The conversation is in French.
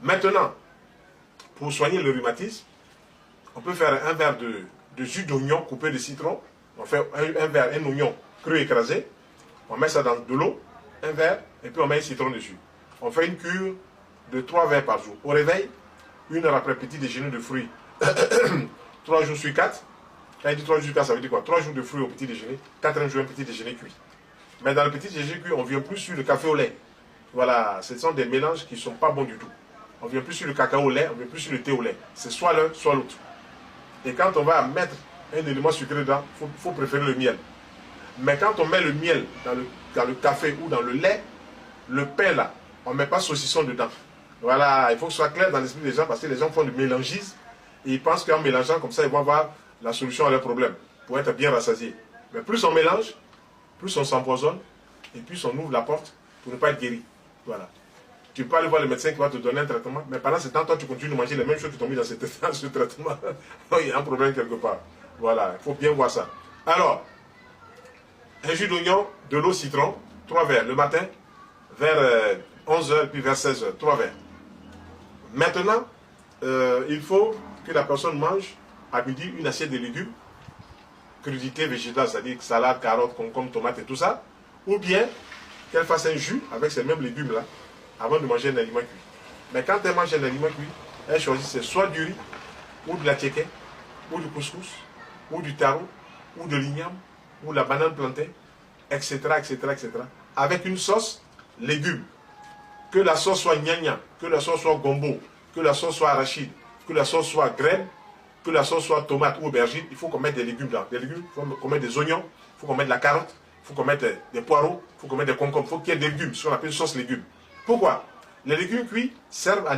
Maintenant, pour soigner le rhumatisme, on peut faire un verre de jus d'oignon coupé de citron. On fait un verre, un oignon cru écrasé. On met ça dans de l'eau, un verre, et puis on met un citron dessus. On fait une cure de 3 verres par jour. Au réveil, 1 heure après petit déjeuner de fruits. 3 jours sur 4. Quand il dit 3 jours sur 4, ça veut dire quoi? 3 jours de fruits au petit déjeuner, 4 jours un petit déjeuner cuit. Mais dans le petit déjeuner cuit, on ne vient plus sur le café au lait. Voilà, ce sont des mélanges qui ne sont pas bons du tout. On ne vient plus sur le cacao au lait, on ne vient plus sur le thé au lait. C'est soit l'un, soit l'autre. Et quand on va mettre un élément sucré dedans, il faut préférer le miel. Mais quand on met le miel dans le café ou dans le lait, le pain là, on ne met pas saucisson dedans. Voilà, il faut que ce soit clair dans l'esprit des gens parce que les gens font du mélangisme et ils pensent qu'en mélangeant comme ça, ils vont avoir la solution à leurs problèmes pour être bien rassasiés. Mais plus on mélange, plus on s'empoisonne et plus on ouvre la porte pour ne pas être guéri. Voilà. Tu peux aller voir le médecin qui va te donner un traitement, mais pendant ce temps, toi, tu continues de manger les mêmes choses qui t'ont mis dans ce traitement. Il y a un problème quelque part. Voilà, il faut bien voir ça. Alors, un jus d'oignon, de l'eau, citron, 3 verres. Le matin, vers 11h, puis vers 16h, 3 verres. Maintenant, il faut que la personne mange à midi une assiette de légumes, crudité végétale, c'est-à-dire salade, carottes, concombre, tomates et tout ça, ou bien qu'elle fasse un jus avec ces mêmes légumes-là, avant de manger un aliment cuit. Mais quand elle mange un aliment cuit, elle choisit soit du riz, ou de la tchéké, ou du couscous, ou du taro, ou de l'igname, ou la banane plantain, etc., etc., etc. Avec une sauce légumes. Que la sauce soit gnagna, que la sauce soit gombo, que la sauce soit arachide, que la sauce soit graine, que la sauce soit tomate ou aubergine, il faut qu'on mette des légumes dedans. Des légumes, il faut qu'on mette des oignons, il faut qu'on mette de la carotte, il faut qu'on mette des poireaux, il faut qu'on mette des concombres, il faut qu'il y ait des légumes, ce qu'on appelle sauce légumes. Pourquoi? Les légumes cuits servent à